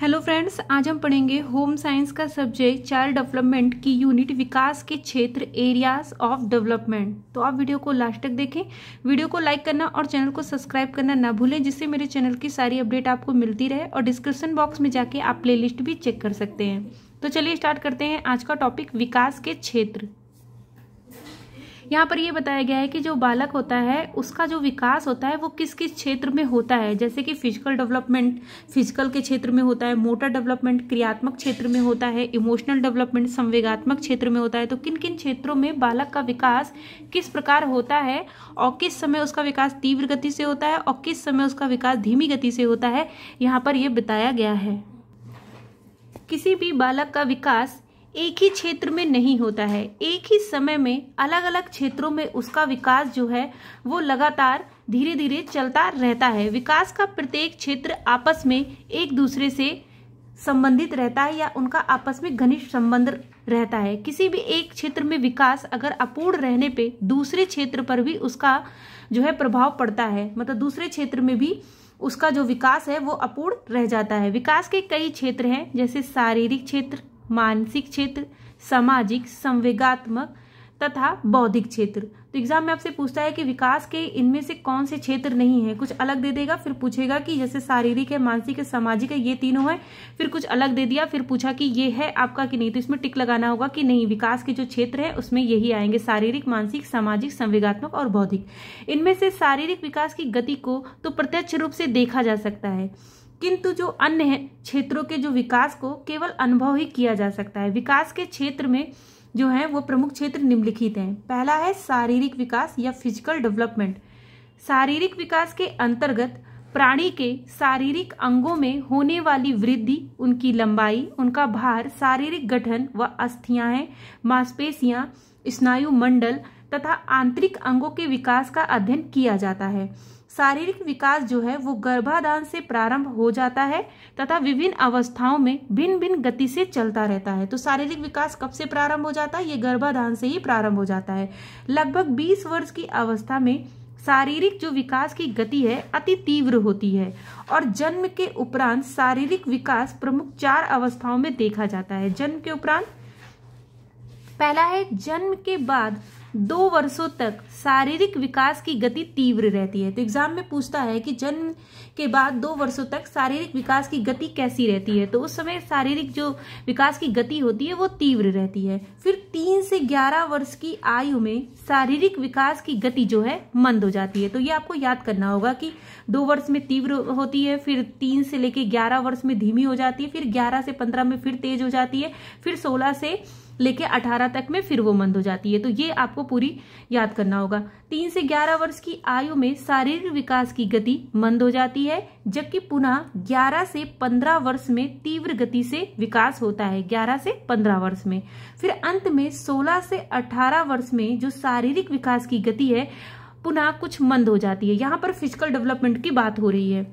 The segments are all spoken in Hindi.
हेलो फ्रेंड्स, आज हम पढ़ेंगे होम साइंस का सब्जेक्ट चाइल्ड डेवलपमेंट की यूनिट विकास के क्षेत्र एरियाज ऑफ डेवलपमेंट। तो आप वीडियो को लास्ट तक देखें। वीडियो को लाइक करना और चैनल को सब्सक्राइब करना ना भूलें, जिससे मेरे चैनल की सारी अपडेट आपको मिलती रहे। और डिस्क्रिप्शन बॉक्स में जाके आप प्लेलिस्ट भी चेक कर सकते हैं। तो चलिए स्टार्ट करते हैं आज का टॉपिक, विकास के क्षेत्र। यहाँ पर ये बताया गया है कि जो बालक होता है उसका जो विकास होता है वो किस किस क्षेत्र में होता है। जैसे कि फिजिकल डेवलपमेंट फिजिकल के क्षेत्र में होता है, मोटर डेवलपमेंट क्रियात्मक क्षेत्र में होता है, इमोशनल डेवलपमेंट संवेगात्मक क्षेत्र में होता है। तो किन किन क्षेत्रों में बालक का विकास किस प्रकार होता है और किस समय उसका विकास तीव्र गति से होता है और किस समय उसका विकास धीमी गति से होता है, यहाँ पर यह बताया गया है। किसी भी बालक का विकास एक ही क्षेत्र में नहीं होता है, एक ही समय में अलग अलग क्षेत्रों में उसका विकास जो है वो लगातार धीरे धीरे चलता रहता है। विकास का प्रत्येक क्षेत्र आपस में एक दूसरे से संबंधित रहता है या उनका आपस में घनिष्ठ संबंध रहता है। किसी भी एक क्षेत्र में विकास अगर अपूर्ण रहने पे दूसरे क्षेत्र पर भी उसका जो है प्रभाव पड़ता है, मतलब दूसरे क्षेत्र में भी उसका जो विकास है वो अपूर्ण रह जाता है। विकास के कई क्षेत्र हैं, जैसे शारीरिक क्षेत्र, मानसिक क्षेत्र, सामाजिक, संवेगात्मक तथा बौद्धिक क्षेत्र। तो एग्जाम में आपसे पूछता है कि विकास के इनमें से कौन से क्षेत्र नहीं है, कुछ अलग दे देगा, फिर पूछेगा कि जैसे शारीरिक है, मानसिक है, सामाजिक है, ये तीनों है, फिर कुछ अलग दे दिया, फिर पूछा कि ये है आपका कि नहीं। तो इसमें टिक लगाना होगा कि नहीं, विकास के जो क्षेत्र है उसमें यही आएंगे, शारीरिक, मानसिक, सामाजिक, संवेगात्मक और बौद्धिक। इनमें से शारीरिक विकास की गति को तो प्रत्यक्ष रूप से देखा जा सकता है, किंतु जो अन्य क्षेत्रों के जो विकास को केवल अनुभव ही किया जा सकता है। विकास के क्षेत्र में जो है वो प्रमुख क्षेत्र निम्नलिखित हैं। पहला है शारीरिक विकास या फिजिकल डेवलपमेंट। शारीरिक विकास के अंतर्गत प्राणी के शारीरिक अंगों में होने वाली वृद्धि, उनकी लंबाई, उनका भार, शारीरिक गठन व अस्थियां, मांसपेशियां, स्नायु मंडल तथा आंतरिक अंगों के विकास का अध्ययन किया जाता है। शारीरिक विकास जो है वो गर्भाधान से प्रारंभ हो जाता है तथा विभिन्न अवस्थाओं में भिन्न भिन्न गति से चलता रहता है। तो शारीरिक विकास कब से प्रारंभ हो जाता है? ये गर्भाधान से ही प्रारंभ हो जाता है। लगभग 20 वर्ष की अवस्था में शारीरिक जो विकास की गति है अति तीव्र होती है और जन्म के उपरांत शारीरिक विकास प्रमुख 4 अवस्थाओं में देखा जाता है। जन्म के उपरांत पहला है जन्म के बाद 2 वर्षों तक शारीरिक विकास की गति तीव्र रहती है। तो एग्जाम में पूछता है कि जन्म के बाद 2 वर्षों तक शारीरिक विकास की गति कैसी रहती है। तो उस समय शारीरिक जो विकास की गति होती है वो तीव्र रहती है। फिर 3 से 11 वर्ष की आयु में शारीरिक विकास की गति जो है मंद हो जाती है। तो ये आपको याद करना होगा कि 2 वर्ष में तीव्र होती है, फिर 3 से लेके 11 वर्ष में धीमी हो जाती है, फिर 11 से 15 में फिर तेज हो जाती है, फिर 16 से लेके 18 तक में फिर वो मंद हो जाती है। तो ये आपको पूरी याद करना होगा। 3 से 11 वर्ष की आयु में शारीरिक विकास की गति मंद हो जाती है, जबकि पुनः 11 से 15 वर्ष में तीव्र गति से विकास होता है। 11 से 15 वर्ष में फिर अंत में 16 से 18 वर्ष में जो शारीरिक विकास की गति है पुनः कुछ मंद हो जाती है। यहाँ पर फिजिकल डेवलपमेंट की बात हो रही है।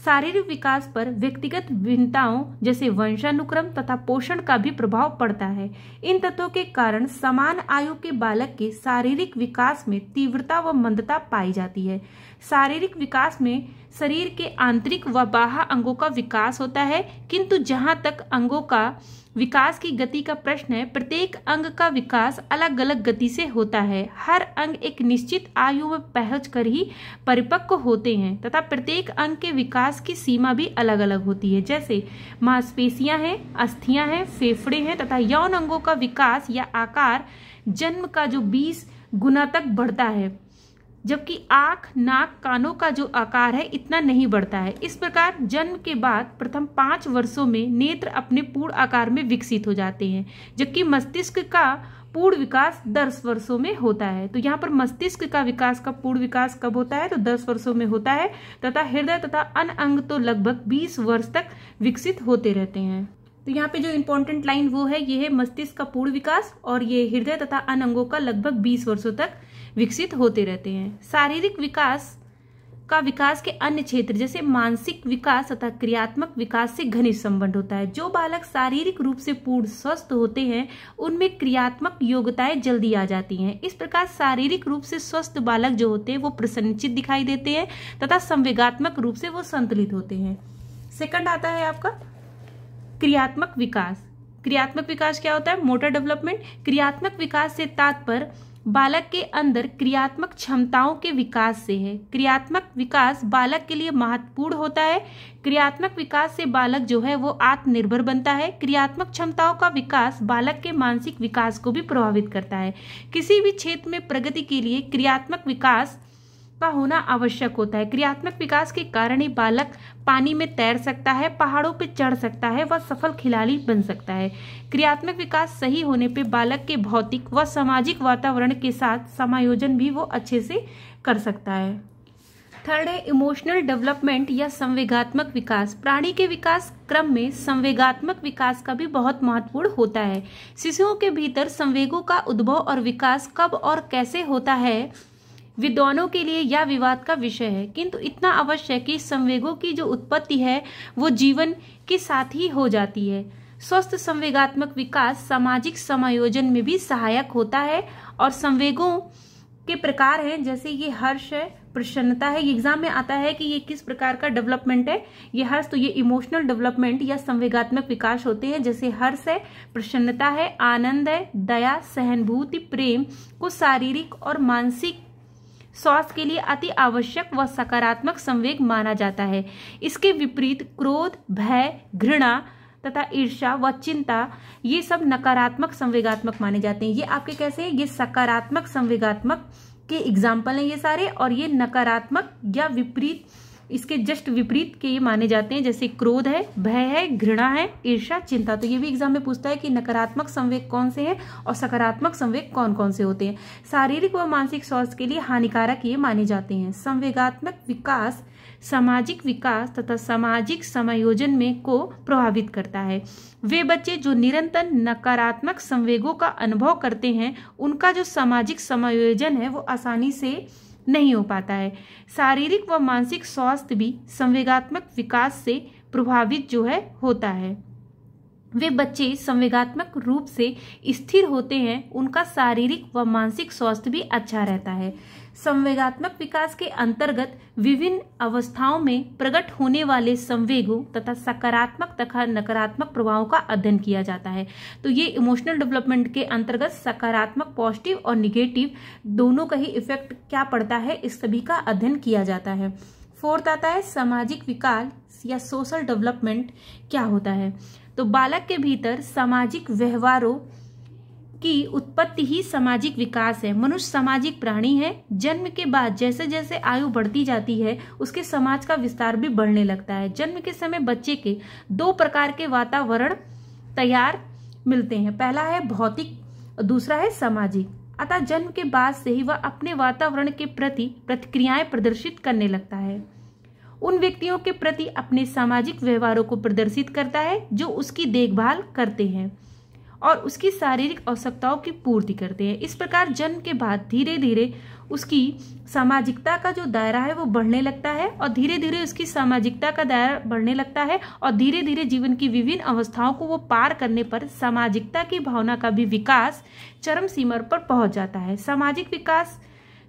शारीरिक विकास पर व्यक्तिगत भिन्नताओं जैसे वंशानुक्रम तथा पोषण का भी प्रभाव पड़ता है। इन तत्वों के कारण समान आयु के बालक के शारीरिक विकास में तीव्रता व मंदता पाई जाती है। शारीरिक विकास में शरीर के आंतरिक व बाह्य अंगों का विकास होता है, किंतु जहां तक अंगों का विकास की गति का प्रश्न है, प्रत्येक अंग का विकास अलग अलग गति से होता है। हर अंग एक निश्चित आयु में पहुंचकर ही परिपक्व होते हैं तथा प्रत्येक अंग के विकास की सीमा भी अलग अलग होती है। जैसे मांसपेशियां हैं, अस्थियां हैं, फेफड़े हैं तथा यौन अंगों का विकास या आकार जन्म का जो 20 गुना तक बढ़ता है, जबकि आंख, नाक, कानों का जो आकार है इतना नहीं बढ़ता है। इस प्रकार जन्म के बाद प्रथम 5 वर्षों में नेत्र अपने पूर्ण आकार में विकसित हो जाते हैं, जबकि मस्तिष्क का पूर्ण विकास 10 वर्षों में होता है। तो यहाँ पर मस्तिष्क का विकास का पूर्ण विकास कब होता है? तो 10 वर्षों में होता है तथा हृदय तथा अन्य अंग तो लगभग 20 वर्ष तक विकसित होते रहते हैं। तो यहाँ पे जो इंपॉर्टेंट लाइन वो है, ये है मस्तिष्क का पूर्ण विकास और ये हृदय तथा अन्य अंगों का लगभग 20 वर्षों तक विकसित होते रहते हैं। शारीरिक विकास का विकास के अन्य क्षेत्र जैसे मानसिक विकास तथा क्रियात्मक विकास से घनिष्ठ संबंध होता है। जो बालक शारीरिक रूप से पूर्ण स्वस्थ होते हैं उनमें क्रियात्मक योग्यताएं जल्दी आ जाती हैं। इस प्रकार शारीरिक रूप से स्वस्थ बालक जो होते हैं वो प्रसन्नचित्त दिखाई देते हैं तथा संवेगात्मक रूप से वो संतुलित होते हैं। सेकंड आता है आपका क्रियात्मक विकास। क्रियात्मक विकास क्या होता है? Motor development. क्रियात्मक विकास से तात्पर्य बालक के अंदर क्रियात्मक क्षमताओं के विकास से है। क्रियात्मक विकास बालक के लिए महत्वपूर्ण होता है। क्रियात्मक विकास से बालक जो है वो आत्मनिर्भर बनता है। क्रियात्मक क्षमताओं का विकास बालक के मानसिक विकास को भी प्रभावित करता है। किसी भी क्षेत्र में प्रगति के लिए क्रियात्मक विकास का होना आवश्यक होता है। क्रियात्मक विकास के कारण ही बालक पानी में तैर सकता है, पहाड़ों पर चढ़ सकता है, वह सफल खिलाड़ी बन सकता है। क्रियात्मक विकास सही होने पे बालक के भौतिक व सामाजिक वातावरण के साथ समायोजन भी वो अच्छे से कर सकता है। थर्ड है इमोशनल डेवलपमेंट या संवेगात्मक विकास। प्राणी के विकास क्रम में संवेगात्मक विकास का भी बहुत महत्वपूर्ण होता है। शिशुओं के भीतर संवेगों का उद्भव और विकास कब और कैसे होता है विद्वानों के लिए यह विवाद का विषय है, किंतु इतना अवश्य है कि संवेगों की जो उत्पत्ति है वो जीवन के साथ ही हो जाती है। स्वस्थ संवेगात्मक विकास सामाजिक समायोजन में भी सहायक होता है और संवेगों के प्रकार हैं, जैसे ये हर्ष है, प्रसन्नता है। ये एग्जाम में आता है कि ये किस प्रकार का डेवलपमेंट है। ये हर्ष, तो ये इमोशनल डेवलपमेंट या संवेगात्मक विकास होते हैं, जैसे हर्ष है, प्रसन्नता है, आनंद है, दया, सहानुभूति, प्रेम को शारीरिक और मानसिक स्वास्थ्य के लिए अति आवश्यक व सकारात्मक संवेग माना जाता है। इसके विपरीत क्रोध, भय, घृणा तथा ईर्ष्या व चिंता ये सब नकारात्मक संवेगात्मक माने जाते हैं। ये आपके कैसे हैं? ये सकारात्मक संवेगात्मक के एग्जाम्पल हैं ये सारे, और ये नकारात्मक या विपरीत, इसके जस्ट विपरीत के ये माने जाते हैं, जैसे क्रोध है, भय है, घृणा है, ईर्ष्या, चिंता। तो ये भी एग्जाम में पूछता है कि नकारात्मक संवेग कौन से हैं और सकारात्मक संवेग कौन कौन से होते हैं। शारीरिक व मानसिक स्वास्थ्य के लिए हानिकारक ये माने जाते हैं। संवेगात्मक विकास सामाजिक विकास तथा सामाजिक समायोजन में को प्रभावित करता है। वे बच्चे जो निरंतर नकारात्मक संवेगों का अनुभव करते हैं उनका जो सामाजिक समायोजन है वो आसानी से नहीं हो पाता है। शारीरिक व मानसिक स्वास्थ्य भी संवेगात्मक विकास से प्रभावित जो है होता है। वे बच्चे संवेगात्मक रूप से स्थिर होते हैं, उनका शारीरिक व मानसिक स्वास्थ्य भी अच्छा रहता है। संवेगात्मक विकास के अंतर्गत विभिन्न अवस्थाओं में प्रकट होने वाले संवेगों तथा सकारात्मक तथा नकारात्मक प्रभावों का अध्ययन किया जाता है। तो ये इमोशनल डेवलपमेंट के अंतर्गत सकारात्मक, पॉजिटिव और निगेटिव दोनों का ही इफेक्ट क्या पड़ता है, इस सभी का अध्ययन किया जाता है। फोर्थ आता है सामाजिक विकास या सोशल डेवलपमेंट क्या होता है। तो बालक के भीतर सामाजिक व्यवहारों की उत्पत्ति ही सामाजिक विकास है। मनुष्य सामाजिक प्राणी है। जन्म के बाद जैसे जैसे आयु बढ़ती जाती है उसके समाज का विस्तार भी बढ़ने लगता है। जन्म के समय बच्चे के दो प्रकार के वातावरण तैयार मिलते हैं, पहला है भौतिक, दूसरा है सामाजिक। अतः जन्म के बाद से ही वह अपने वातावरण के प्रति प्रतिक्रियाएं प्रदर्शित करने लगता है। उन व्यक्तियों के प्रति अपने सामाजिक व्यवहारों को प्रदर्शित करता है जो उसकी देखभाल करते हैं और उसकी शारीरिक आवश्यकताओं की पूर्ति करते हैं। इस प्रकार जन्म के बाद धीरे धीरे उसकी सामाजिकता का जो दायरा है वो बढ़ने लगता है और धीरे धीरे उसकी सामाजिकता का दायरा बढ़ने लगता है और धीरे धीरे जीवन की विभिन्न अवस्थाओं को वो पार करने पर सामाजिकता की भावना का भी विकास चरम सीमा पर पहुंच जाता है।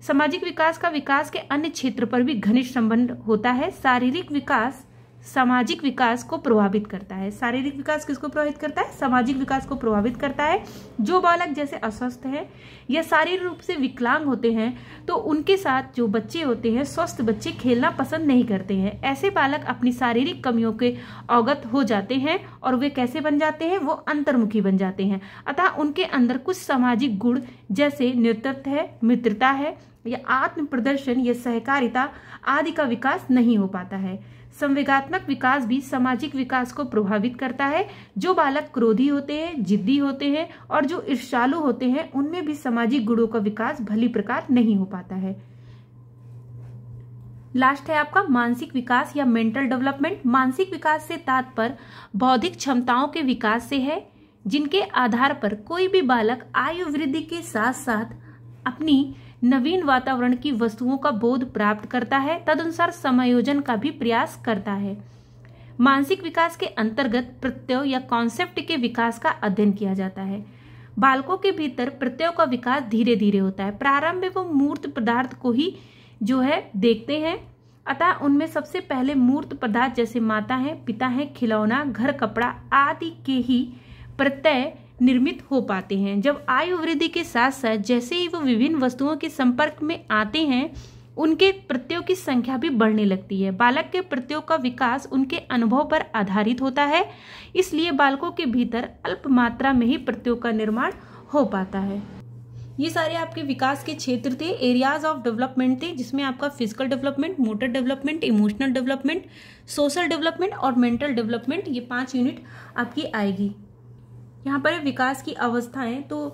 सामाजिक विकास का विकास के अन्य क्षेत्र पर भी घनिष्ठ संबंध होता है। शारीरिक विकास सामाजिक विकास को प्रभावित करता है। शारीरिक विकास किसको प्रभावित करता है? सामाजिक विकास को प्रभावित करता है। जो बालक जैसे अस्वस्थ है या शारीरिक रूप से विकलांग होते हैं तो उनके साथ जो बच्चे होते हैं, स्वस्थ बच्चे खेलना पसंद नहीं करते हैं। ऐसे बालक अपनी शारीरिक कमियों के अवगत हो जाते हैं और वे कैसे बन जाते हैं? वो अंतर्मुखी बन जाते हैं। अतः उनके अंदर कुछ सामाजिक गुण जैसे नेतृत्व है, मित्रता है या आत्म प्रदर्शन या सहकारिता आदि का विकास नहीं हो पाता है। संवेगात्मक विकास भी सामाजिक विकास को प्रभावित करता है। जो बालक क्रोधी होते हैं, जिद्दी होते हैं और जो ईर्ष्यालु होते हैं उनमें भी सामाजिक गुणों का विकास भली प्रकार नहीं हो पाता है। लास्ट है आपका मानसिक विकास या मेंटल डेवलपमेंट। मानसिक विकास से तात्पर्य बौद्धिक क्षमताओं के विकास से है जिनके आधार पर कोई भी बालक आयु वृद्धि के साथ साथ अपनी नवीन वातावरण की वस्तुओं का बोध प्राप्त करता है, तदनुसार समायोजन का भी प्रयास करता है। मानसिक विकास के अंतर्गत प्रत्यय या कॉन्सेप्ट के विकास का अध्ययन किया जाता है। बालकों के भीतर प्रत्ययों का विकास धीरे धीरे होता है। प्रारंभ में वो मूर्त पदार्थ को ही जो है देखते हैं, अतः उनमें सबसे पहले मूर्त पदार्थ जैसे माता है, पिता है, खिलौना, घर, कपड़ा आदि के ही प्रत्यय निर्मित हो पाते हैं। जब आयु वृद्धि के साथ साथ जैसे ही वो विभिन्न वस्तुओं के संपर्क में आते हैं उनके प्रत्ययों की संख्या भी बढ़ने लगती है। बालक के प्रत्ययों का विकास उनके अनुभव पर आधारित होता है, इसलिए बालकों के भीतर अल्प मात्रा में ही प्रत्ययों का निर्माण हो पाता है। ये सारे आपके विकास के क्षेत्र थे, एरियाज ऑफ डेवलपमेंट थे, जिसमें आपका physical development, motor development, emotional development, social development और मेंटल डेवलपमेंट, ये 5 यूनिट आपकी आएगी। यहाँ पर विकास की अवस्थाएं तो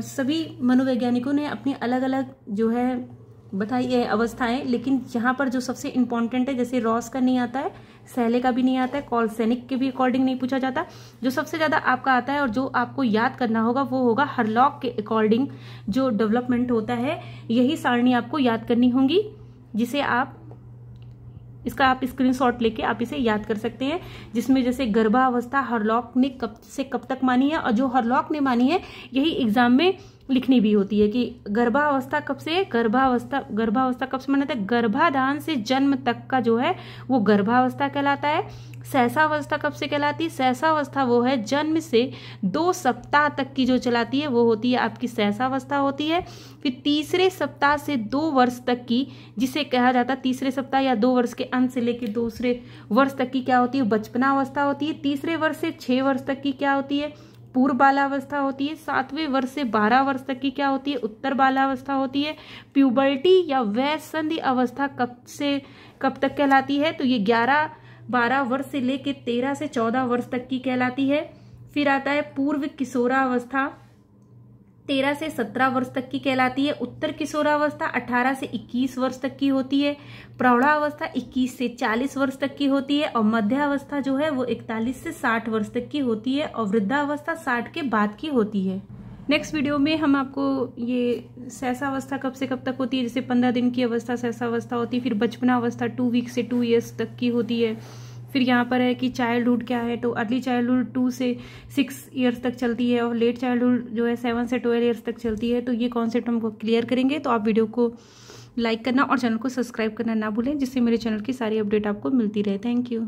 सभी मनोवैज्ञानिकों ने अपनी अलग अलग जो है बताई है अवस्थाएं, लेकिन यहाँ पर जो सबसे इम्पोर्टेंट है, जैसे रॉस का नहीं आता है, सैले का भी नहीं आता है, कॉलसेनिक के भी अकॉर्डिंग नहीं पूछा जाता, जो सबसे ज्यादा आपका आता है और जो आपको याद करना होगा वो होगा हरलॉक के अकॉर्डिंग जो डेवलपमेंट होता है। यही सारणी आपको याद करनी होगी, जिसे आप इसका आप स्क्रीनशॉट लेके आप इसे याद कर सकते हैं, जिसमें जैसे गर्भावस्था हरलॉक ने कब से कब तक मानी है, और जो हरलॉक ने मानी है यही एग्जाम में लिखनी भी होती है कि गर्भावस्था कब से कब से माना था, गर्भाधान से जन्म तक का जो है वो गर्भावस्था कहलाता है। सहसावस्था कब से कहलाती है, सहसावस्था वो है जन्म से 2 सप्ताह तक की जो चलाती है वो होती है आपकी सहसावस्था होती है। फिर तीसरे सप्ताह से 2 वर्ष तक की, जिसे कहा जाता है तीसरे सप्ताह या 2 वर्ष के अंत से लेकर दूसरे वर्ष तक की क्या होती है, बचपनावस्था होती है। तीसरे वर्ष से 6 वर्ष तक की क्या होती है, पूर्व बालावस्था होती है। 7वें वर्ष से 12 वर्ष तक की क्या होती है, उत्तर बालावस्था होती है। प्यूबर्टी या वयस्संधि अवस्था कब से कब तक कहलाती है, तो ये 11-12 वर्ष से लेकर 13 से 14 वर्ष तक की कहलाती है। फिर आता है पूर्व किशोरावस्था, 13 से 17 वर्ष तक की कहलाती है। उत्तर किशोरावस्था 18 से 21 वर्ष तक की होती है। प्रौढ़ावस्था 21 से 40 वर्ष तक की होती है, और मध्यावस्था जो है वो 41 से 60 वर्ष तक की होती है, और वृद्धावस्था 60 के बाद की होती है। नेक्स्ट वीडियो में हम आपको ये सहसावस्था कब से कब तक होती है, जैसे 15 दिन की अवस्था सहसावस्था होती है। फिर बचपनावस्था 2 वीक से 2 ईयर्स तक की होती है। फिर यहाँ पर है कि चाइल्डहुड क्या है, तो अर्ली चाइल्डहुड 2 से 6 ईयर्स तक चलती है, और लेट चाइल्डहुड जो है 7 से 12 ईयर्स तक चलती है। तो ये कॉन्सेप्ट हम क्लियर करेंगे, तो आप वीडियो को लाइक करना और चैनल को सब्सक्राइब करना ना भूलें, जिससे मेरे चैनल की सारी अपडेट आपको मिलती रहे। Thank you.